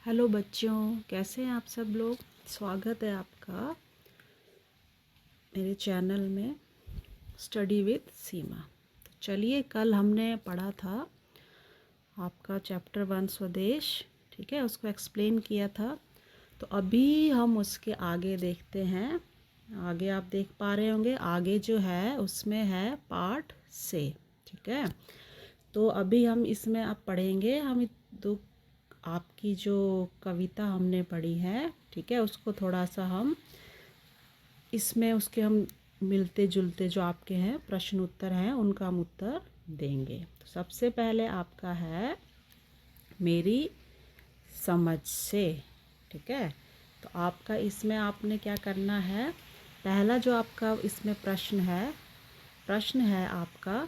Hello बच्चों, कैसे हैं आप सब लोग। स्वागत है आपका मेरे चैनल में स्टडी विद सीमा। तो चलिए, कल हमने पढ़ा था आपका चैप्टर 1 स्वदेश, ठीक है, उसको एक्सप्लेन किया था। तो अभी हम उसके आगे देखते हैं। आगे आप देख पा रहे होंगे, आगे जो है उसमें है पार्ट से, ठीक है। तो अभी हम इसमें अब पढ़ेंगे, हम दो आपकी जो कविता हमने पढ़ी है, ठीक है, उसको थोड़ा सा हम इसमें उसके हम मिलते जुलते जो आपके हैं प्रश्न उत्तर हैं उनका हम उत्तर देंगे। तो सबसे पहले आपका है मेरी समझ से, ठीक है। तो आपका इसमें आपने क्या करना है, पहला जो आपका इसमें प्रश्न है आपका,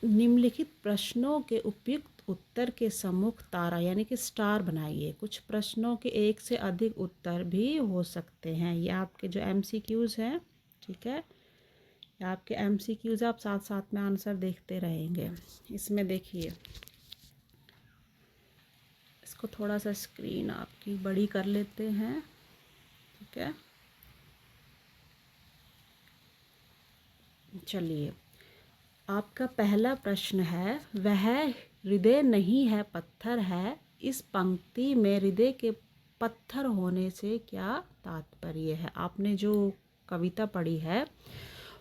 निम्नलिखित प्रश्नों के उपयुक्त उत्तर के सम्मुख तारा यानी कि स्टार बनाइए। कुछ प्रश्नों के एक से अधिक उत्तर भी हो सकते हैं। ये आपके जो एमसीक्यूज़ हैं, ठीक है, ये आपके एमसीक्यूज़, आप साथ साथ में आंसर देखते रहेंगे। इसमें देखिए, इसको थोड़ा सा स्क्रीन आपकी बड़ी कर लेते हैं, ठीक है। चलिए, आपका पहला प्रश्न है, वह हृदय नहीं है पत्थर है, इस पंक्ति में हृदय के पत्थर होने से क्या तात्पर्य है। आपने जो कविता पढ़ी है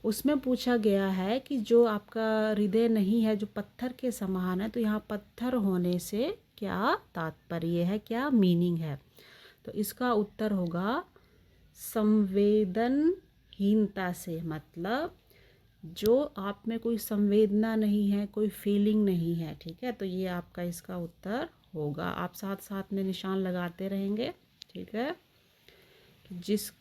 उसमें पूछा गया है कि जो आपका हृदय नहीं है, जो पत्थर के समान है, तो यहाँ पत्थर होने से क्या तात्पर्य है, क्या मीनिंग है। तो इसका उत्तर होगा संवेदनहीनता से, मतलब जो आप में कोई संवेदना नहीं है, कोई फीलिंग नहीं है, ठीक है। तो ये आपका इसका उत्तर होगा। आप साथ साथ में निशान लगाते रहेंगे, ठीक है। जिस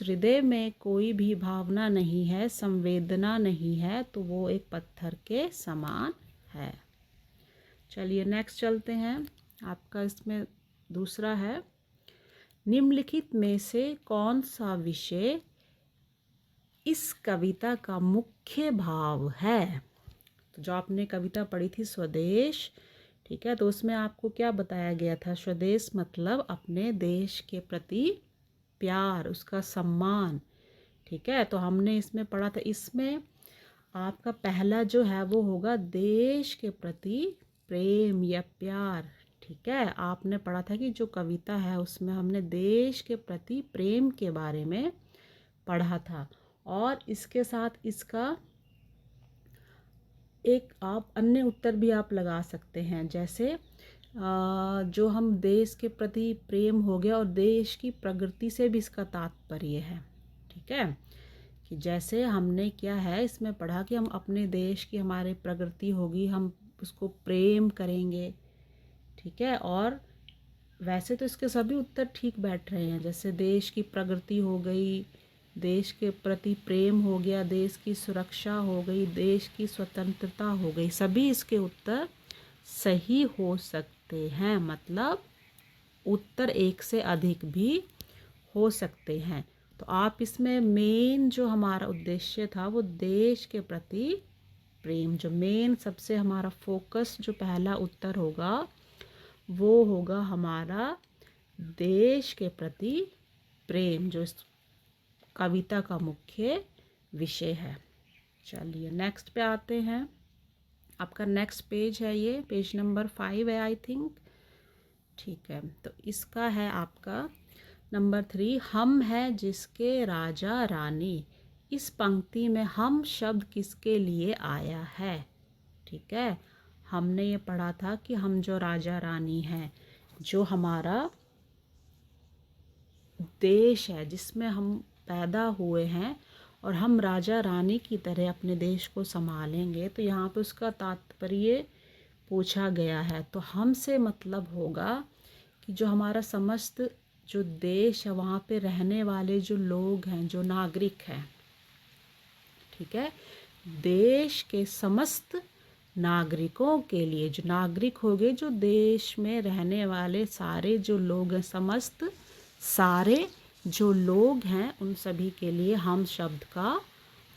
हृदय में कोई भी भावना नहीं है, संवेदना नहीं है, तो वो एक पत्थर के समान है। चलिए नेक्स्ट चलते हैं। आपका इसमें दूसरा है, निम्नलिखित में से कौन सा विषय इस कविता का मुख्य भाव है। तो जो आपने कविता पढ़ी थी स्वदेश, ठीक है, तो उसमें आपको क्या बताया गया था, स्वदेश मतलब अपने देश के प्रति प्यार, उसका सम्मान, ठीक है। तो हमने इसमें पढ़ा था, इसमें आपका पहला जो है वो होगा देश के प्रति प्रेम या प्यार, ठीक है। आपने पढ़ा था कि जो कविता है उसमें हमने देश के प्रति प्रेम के बारे में पढ़ा था। और इसके साथ इसका एक आप अन्य उत्तर भी आप लगा सकते हैं, जैसे जो हम देश के प्रति प्रेम हो गया और देश की प्रगति से भी इसका तात्पर्य है, ठीक है। कि जैसे हमने क्या है इसमें पढ़ा कि हम अपने देश की हमारे प्रगति होगी, हम उसको प्रेम करेंगे, ठीक है। और वैसे तो इसके सभी उत्तर ठीक बैठ रहे हैं, जैसे देश की प्रगति हो गई, देश के प्रति प्रेम हो गया, देश की सुरक्षा हो गई, देश की स्वतंत्रता हो गई, सभी इसके उत्तर सही हो सकते हैं। मतलब उत्तर एक से अधिक भी हो सकते हैं। तो आप इसमें मेन जो हमारा उद्देश्य था वो देश के प्रति प्रेम, जो मेन सबसे हमारा फोकस जो पहला उत्तर होगा वो होगा हमारा देश के प्रति प्रेम, जो इस कविता का मुख्य विषय है। चलिए नेक्स्ट पे आते हैं। आपका नेक्स्ट पेज है, ये पेज नंबर 5 है आई थिंक, ठीक है। तो इसका है आपका नंबर 3, हम हैं जिसके राजा रानी, इस पंक्ति में हम शब्द किसके लिए आया है, ठीक है। हमने ये पढ़ा था कि हम जो राजा रानी हैं, जो हमारा देश है जिसमें हम पैदा हुए हैं और हम राजा रानी की तरह अपने देश को संभालेंगे, तो यहाँ पे उसका तात्पर्य पूछा गया है। तो हमसे मतलब होगा कि जो हमारा समस्त जो देश है वहाँ पे रहने वाले जो लोग हैं, जो नागरिक हैं, ठीक है, देश के समस्त नागरिकों के लिए, जो नागरिक हो गए, जो देश में रहने वाले सारे जो लोग हैं, समस्त सारे जो लोग हैं, उन सभी के लिए हम शब्द का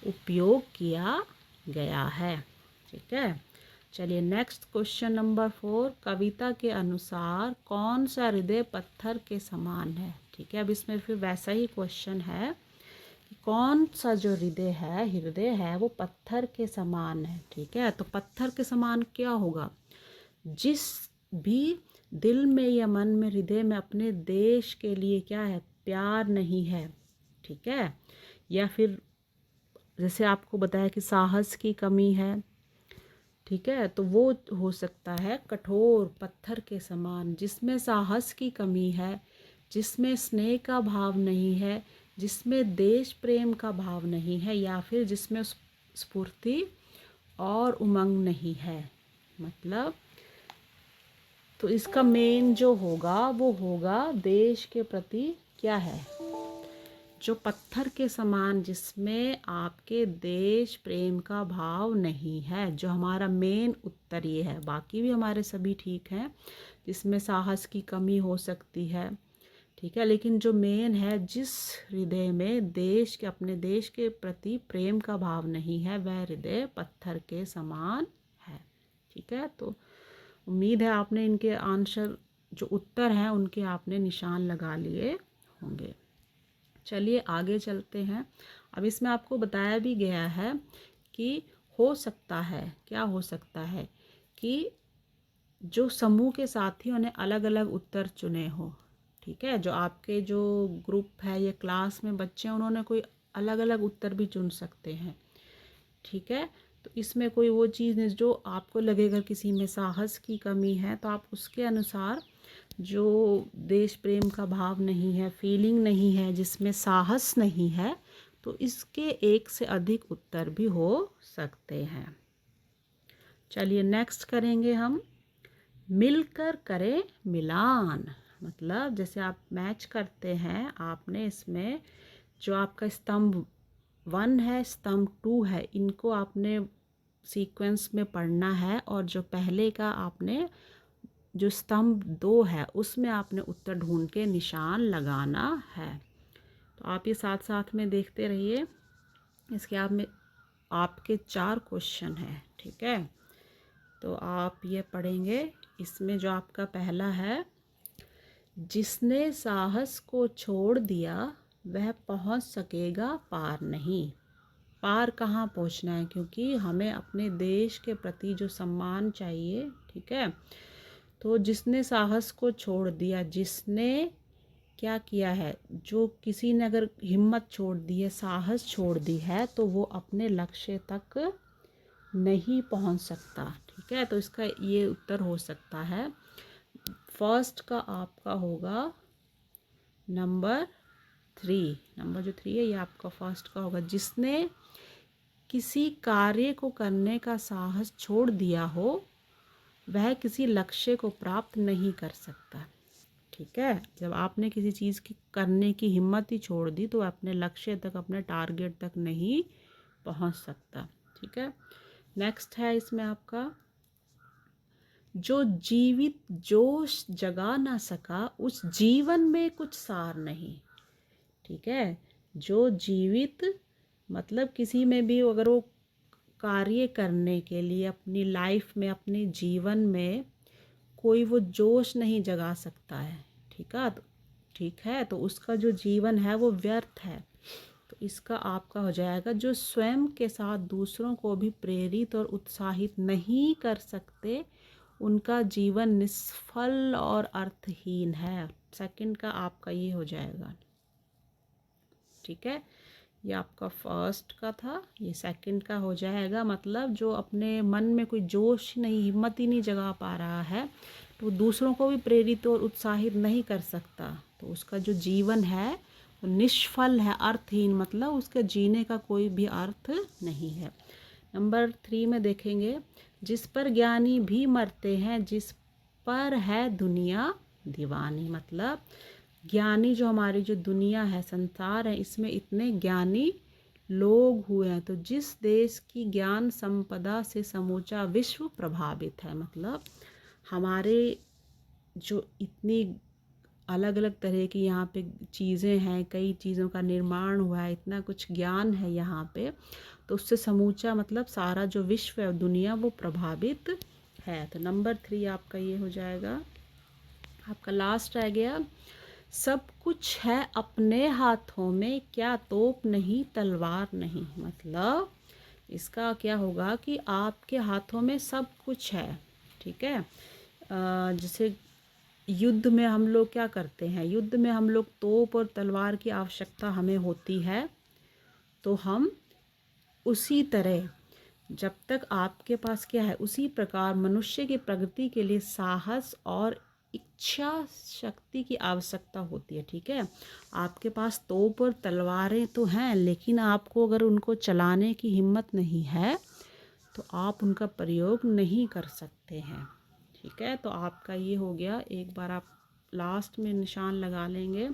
उपयोग किया गया है, ठीक है। चलिए नेक्स्ट क्वेश्चन नंबर 4, कविता के अनुसार कौन सा हृदय पत्थर के समान है। ठीक है, अब इसमें फिर वैसा ही क्वेश्चन है कि कौन सा जो हृदय है वो पत्थर के समान है। ठीक है, तो पत्थर के समान क्या होगा? जिस भी दिल में या मन में, हृदय में अपने देश के लिए क्या है, प्यार नहीं है। ठीक है, या फिर जैसे आपको बताया कि साहस की कमी है। ठीक है, तो वो हो सकता है कठोर पत्थर के समान, जिसमें साहस की कमी है, जिसमें स्नेह का भाव नहीं है, जिसमें देश प्रेम का भाव नहीं है, या फिर जिसमें स्फूर्ति और उमंग नहीं है। मतलब तो इसका मेन जो होगा वो होगा देश के प्रति क्या है, जो पत्थर के समान, जिसमें आपके देश प्रेम का भाव नहीं है, जो हमारा मेन उत्तर ये है। बाकी भी हमारे सभी ठीक हैं, जिसमें साहस की कमी हो सकती है। ठीक है, लेकिन जो मेन है, जिस हृदय में देश के, अपने देश के प्रति प्रेम का भाव नहीं है, वह हृदय पत्थर के समान है। ठीक है, तो उम्मीद है आपने इनके आंसर जो उत्तर हैं उनके आपने निशान लगा लिए होंगे। चलिए आगे चलते हैं। अब इसमें आपको बताया भी गया है कि हो सकता है, क्या हो सकता है कि जो समूह के साथियों ने अलग अलग उत्तर चुने हो। ठीक है, जो आपके जो ग्रुप है या क्लास में बच्चे हैं, उन्होंने कोई अलग अलग उत्तर भी चुन सकते हैं। ठीक है, तो इसमें कोई वो चीज़ नहीं जो आपको लगेगा किसी में साहस की कमी है, तो आप उसके अनुसार जो देश प्रेम का भाव नहीं है, फीलिंग नहीं है, जिसमें साहस नहीं है, तो इसके एक से अधिक उत्तर भी हो सकते हैं। चलिए नेक्स्ट करेंगे हम, मिलकर करें मिलान। मतलब जैसे आप मैच करते हैं, आपने इसमें जो आपका स्तंभ 1 है, स्तंभ 2 है, इनको आपने सीक्वेंस में पढ़ना है, और जो पहले का आपने जो स्तंभ 2 है उसमें आपने उत्तर ढूंढ के निशान लगाना है। तो आप ये साथ साथ में देखते रहिए। इसके आप में आपके 4 क्वेश्चन हैं। ठीक है, तो आप ये पढ़ेंगे। इसमें जो आपका पहला है, जिसने साहस को छोड़ दिया वह पहुंच सकेगा पार नहीं। पार कहाँ पहुंचना है, क्योंकि हमें अपने देश के प्रति जो सम्मान चाहिए। ठीक है, तो जिसने साहस को छोड़ दिया, जिसने क्या किया है, जो किसी ने अगर हिम्मत छोड़ दी है, साहस छोड़ दी है, तो वो अपने लक्ष्य तक नहीं पहुंच सकता। ठीक है, तो इसका ये उत्तर हो सकता है। फर्स्ट का आपका होगा नंबर 3। नंबर जो 3 है ये आपका फर्स्ट का होगा, जिसने किसी कार्य को करने का साहस छोड़ दिया हो वह किसी लक्ष्य को प्राप्त नहीं कर सकता। ठीक है, जब आपने किसी चीज़ की करने की हिम्मत ही छोड़ दी तो अपने लक्ष्य तक, अपने टारगेट तक नहीं पहुंच सकता। ठीक है, नेक्स्ट है इसमें आपका, जो जीवित जोश जगा ना सका उस जीवन में कुछ सार नहीं। ठीक है, जो जीवित मतलब किसी में भी अगर वो कार्य करने के लिए अपनी लाइफ में, अपने जीवन में कोई वो जोश नहीं जगा सकता है। ठीक है, तो उसका जो जीवन है वो व्यर्थ है। तो इसका आपका हो जाएगा, जो स्वयं के साथ दूसरों को भी प्रेरित और उत्साहित नहीं कर सकते उनका जीवन निष्फल और अर्थहीन है। सेकंड का आपका ये हो जाएगा। ठीक है, ये आपका फर्स्ट का था, ये सेकंड का हो जाएगा। मतलब जो अपने मन में कोई जोश नहीं, हिम्मत ही नहीं जगा पा रहा है, तो दूसरों को भी प्रेरित और उत्साहित नहीं कर सकता, तो उसका जो जीवन है वो निष्फल है, अर्थहीन, मतलब उसके जीने का कोई भी अर्थ नहीं है। नंबर 3 में देखेंगे, जिस पर ज्ञानी भी मरते हैं, जिस पर है दुनिया दीवानी। मतलब ज्ञानी जो हमारी जो दुनिया है, संसार है, इसमें इतने ज्ञानी लोग हुए हैं, तो जिस देश की ज्ञान संपदा से समूचा विश्व प्रभावित है। मतलब हमारे जो इतनी अलग अलग तरह की यहाँ पे चीज़ें हैं, कई चीज़ों का निर्माण हुआ है, इतना कुछ ज्ञान है यहाँ पे, तो उससे समूचा मतलब सारा जो विश्व है, दुनिया, वो प्रभावित है। तो नंबर 3 आपका ये हो जाएगा। आपका लास्ट रह गया, सब कुछ है अपने हाथों में, क्या तोप नहीं तलवार नहीं। मतलब इसका क्या होगा कि आपके हाथों में सब कुछ है, ठीक है। जैसे युद्ध में हम लोग क्या करते हैं, युद्ध में हम लोग तोप और तलवार की आवश्यकता हमें होती है, तो हम उसी तरह जब तक आपके पास क्या है, उसी प्रकार मनुष्य की प्रगति के लिए साहस और इच्छा शक्ति की आवश्यकता होती है, ठीक है। आपके पास तोप और तलवारें तो हैं, लेकिन आपको अगर उनको चलाने की हिम्मत नहीं है तो आप उनका प्रयोग नहीं कर सकते हैं, ठीक है। तो आपका ये हो गया। एक बार आप लास्ट में निशान लगा लेंगे।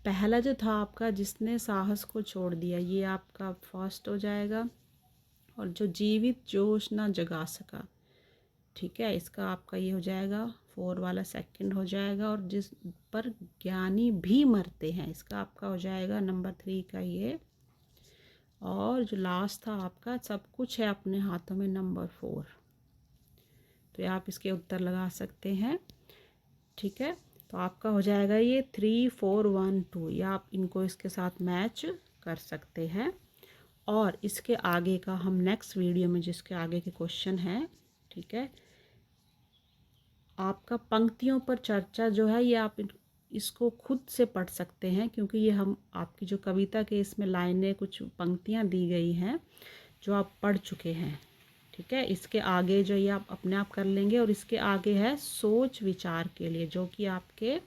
पहला जो था आपका, जिसने साहस को छोड़ दिया, ये आपका फर्स्ट हो जाएगा। और जो जीवित जोश ना जगा सका, ठीक है, इसका आपका ये हो जाएगा 4 वाला सेकंड हो जाएगा। और जिस पर ज्ञानी भी मरते हैं, इसका आपका हो जाएगा नंबर 3 का ये। और जो लास्ट था आपका, सब कुछ है अपने हाथों में, नंबर 4। तो आप इसके उत्तर लगा सकते हैं, ठीक है। तो आपका हो जाएगा ये 3 4 1 2, या आप इनको इसके साथ मैच कर सकते हैं। और इसके आगे का हम नेक्स्ट वीडियो में, जिसके आगे के क्वेश्चन हैं, ठीक है, आपका पंक्तियों पर चर्चा जो है, ये आप इसको खुद से पढ़ सकते हैं, क्योंकि ये हम आपकी जो कविता के इसमें लाइनें, कुछ पंक्तियां दी गई हैं जो आप पढ़ चुके हैं, ठीक है। इसके आगे जो ये आप अपने आप कर लेंगे। और इसके आगे है सोच विचार के लिए, जो कि आपके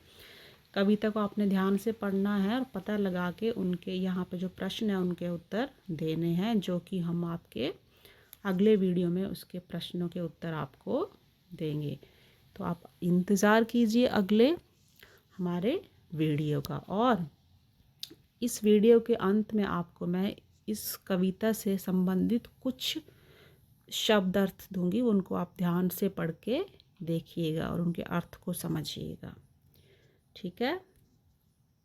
कविता को आपने ध्यान से पढ़ना है और पता लगा के उनके यहाँ पे जो प्रश्न है उनके उत्तर देने हैं, जो कि हम आपके अगले वीडियो में उसके प्रश्नों के उत्तर आपको देंगे। तो आप इंतज़ार कीजिए अगले हमारे वीडियो का। और इस वीडियो के अंत में आपको मैं इस कविता से संबंधित कुछ शब्द अर्थ दूंगी, उनको आप ध्यान से पढ़ के देखिएगा और उनके अर्थ को समझिएगा, ठीक है।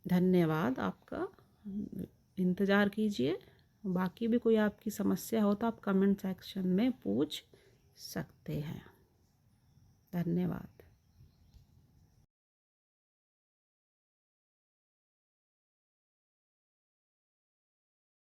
धन्यवाद आपका, इंतज़ार कीजिए। बाकी भी कोई आपकी समस्या हो तो आप कमेंट सेक्शन में पूछ सकते हैं। धन्यवाद।